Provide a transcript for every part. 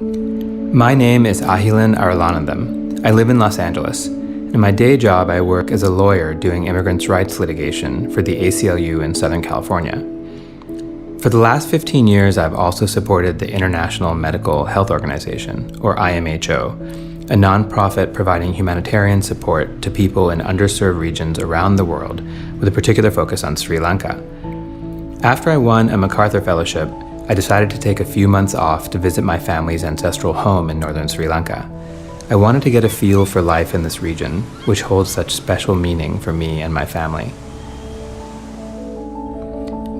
My name is Ahilan Arulanantham. I live in Los Angeles. In my day job, I work as a lawyer doing immigrants' rights litigation for the ACLU in Southern California. For the last 15 years, I've also supported the International Medical Health Organization, or IMHO, a nonprofit providing humanitarian support to people in underserved regions around the world with a particular focus on Sri Lanka. After I won a MacArthur Fellowship, I decided to take a few months off to visit my family's ancestral home in northern Sri Lanka. I wanted to get a feel for life in this region, which holds such special meaning for me and my family.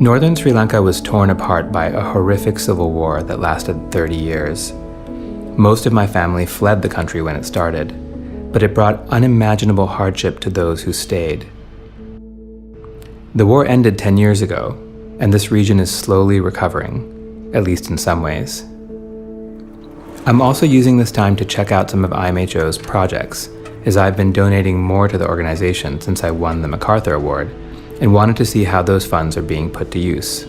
Northern Sri Lanka was torn apart by a horrific civil war that lasted 30 years. Most of my family fled the country when it started, but it brought unimaginable hardship to those who stayed. The war ended 10 years ago, and this region is slowly recovering, at least in some ways. I'm also using this time to check out some of IMHO's projects, as I've been donating more to the organization since I won the MacArthur Award, and wanted to see how those funds are being put to use.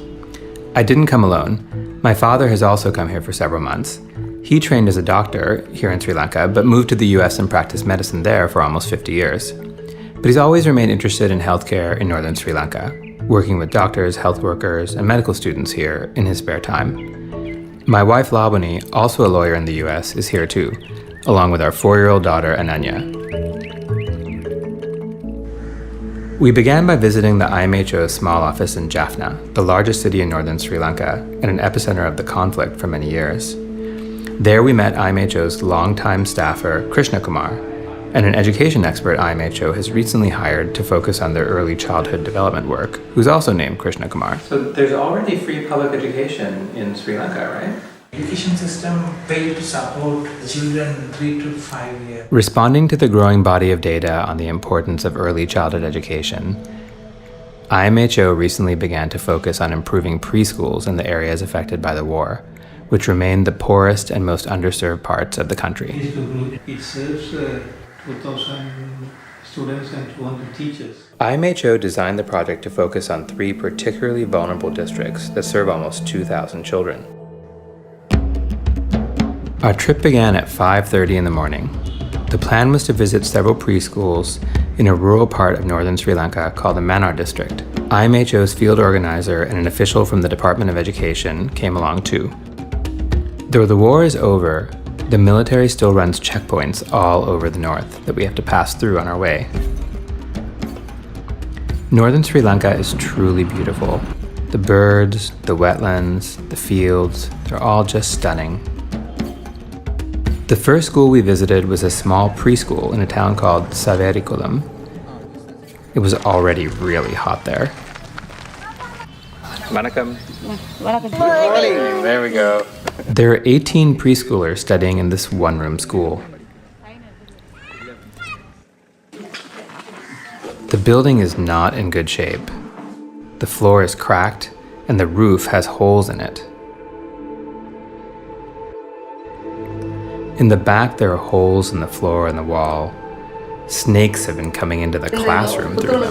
I didn't come alone. My father has also come here for several months. He trained as a doctor here in Sri Lanka, but moved to the US and practiced medicine there for almost 50 years. But he's always remained interested in healthcare in northern Sri Lanka, working with doctors, health workers, and medical students here in his spare time. My wife Vavuniya, also a lawyer in the US, is here too, along with our 4-year-old daughter Ananya. We began by visiting the IMHO's small office in Jaffna, the largest city in northern Sri Lanka and an epicenter of the conflict for many years. There we met IMHO's longtime staffer, Krishna Kumar, and an education expert IMHO has recently hired to focus on their early childhood development work, who's also named Krishna Kumar. So there's already free public education in Sri Lanka, right? Education system failed to support children 3 to 5 years. Responding to the growing body of data on the importance of early childhood education, IMHO recently began to focus on improving preschools in the areas affected by the war, which remain the poorest and most underserved parts of the country. It serves 2,000 students and 200 teachers. IMHO designed the project to focus on 3 particularly vulnerable districts that serve almost 2,000 children. Our trip began at 5:30 in the morning. The plan was to visit several preschools in a rural part of northern Sri Lanka called the Mannar district. IMHO's field organizer and an official from the Department of Education came along too. Though the war is over, the military still runs checkpoints all over the north that we have to pass through on our way. Northern Sri Lanka is truly beautiful. The birds, the wetlands, the fields, they're all just stunning. The first school we visited was a small preschool in a town called Saverikulam. It was already really hot there. Vanakkam. Good morning. There we go. There are 18 preschoolers studying in this one-room school. The building is not in good shape. The floor is cracked and the roof has holes in it. In the back, there are holes in the floor and the wall. Snakes have been coming into the classroom through them.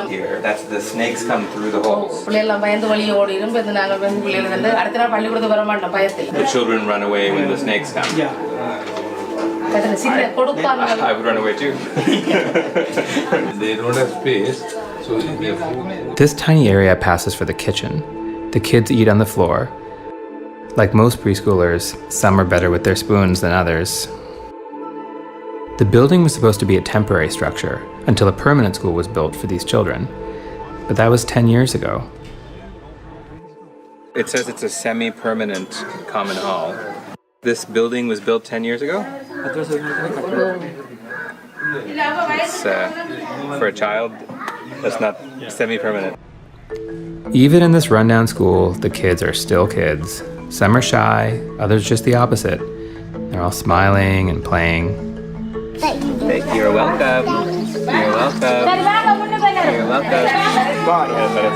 Here, that's the snakes come through the holes. The children run away when the snakes come. I would run away too. They don't have space, so they have. This tiny area passes for the kitchen. The kids eat on the floor. Like most preschoolers, some are better with their spoons than others. The building was supposed to be a temporary structure until a permanent school was built for these children. But that was 10 years ago. It says it's a semi-permanent common hall. This building was built 10 years ago? It's, for a child, that's not semi-permanent. Even in this rundown school, the kids are still kids. Some are shy, others just the opposite. They're all smiling and playing. Thank you. You're welcome. You're welcome. You're welcome.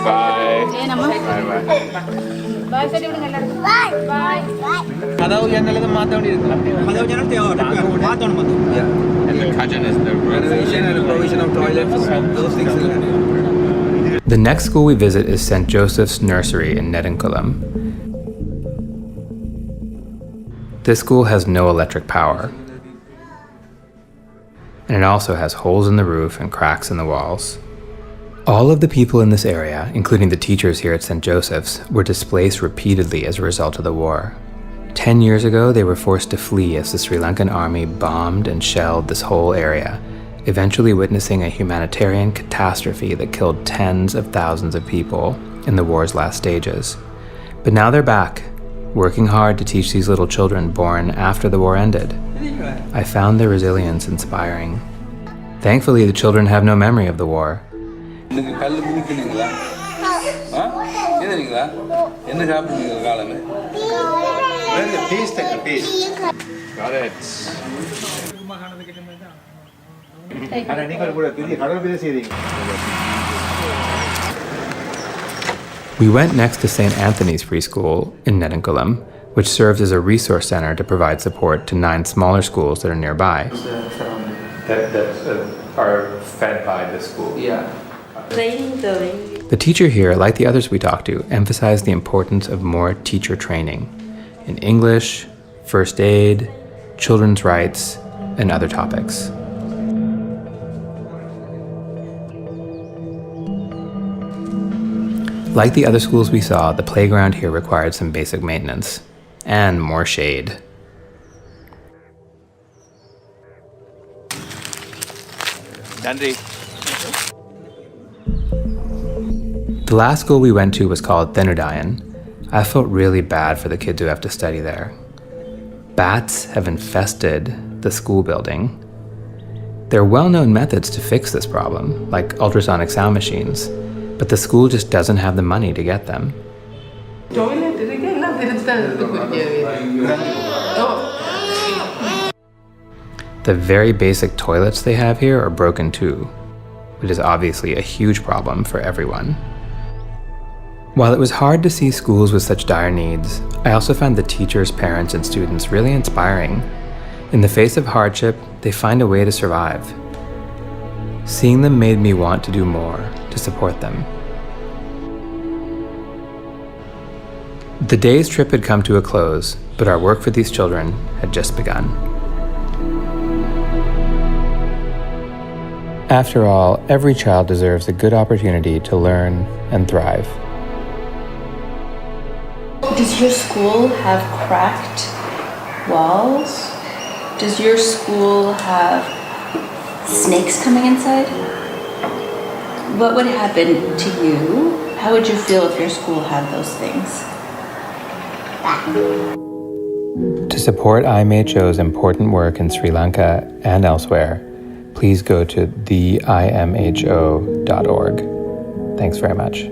Bye. And the cousin is the renovation and the provision of toilets, those things. The next school we visit is St. Joseph's Nursery in Nedunkulam. This school has no electric power. And it also has holes in the roof and cracks in the walls. All of the people in this area, including the teachers here at St. Joseph's, were displaced repeatedly as a result of the war. 10 years ago, they were forced to flee as the Sri Lankan army bombed and shelled this whole area, eventually witnessing a humanitarian catastrophe that killed tens of thousands of people in the war's last stages. But now they're back, working hard to teach these little children born after the war ended. I found their resilience inspiring. Thankfully, the children have no memory of the war. Got it. We went next to St. Anthony's Preschool in Nedunkulam, which serves as a resource center to provide support to 9 smaller schools that are nearby. That are fed by this school. Yeah. The teacher here, like the others we talked to, emphasized the importance of more teacher training in English, first aid, children's rights, and other topics. Like the other schools we saw, the playground here required some basic maintenance and more shade. Dandri. The last school we went to was called Thenudayan. I felt really bad for the kids who have to study there. Bats have infested the school building. There are well-known methods to fix this problem, like ultrasonic sound machines, but the school just doesn't have the money to get them. The very basic toilets they have here are broken too, which is obviously a huge problem for everyone. While it was hard to see schools with such dire needs, I also found the teachers, parents, and students really inspiring. In the face of hardship, they find a way to survive. Seeing them made me want to do more to support them. The day's trip had come to a close, but our work for these children had just begun. After all, every child deserves a good opportunity to learn and thrive. Does your school have cracked walls? Does your school have snakes coming inside? What would happen to you? How would you feel if your school had those things? To support IMHO's important work in Sri Lanka and elsewhere, please go to theimho.org. Thanks very much.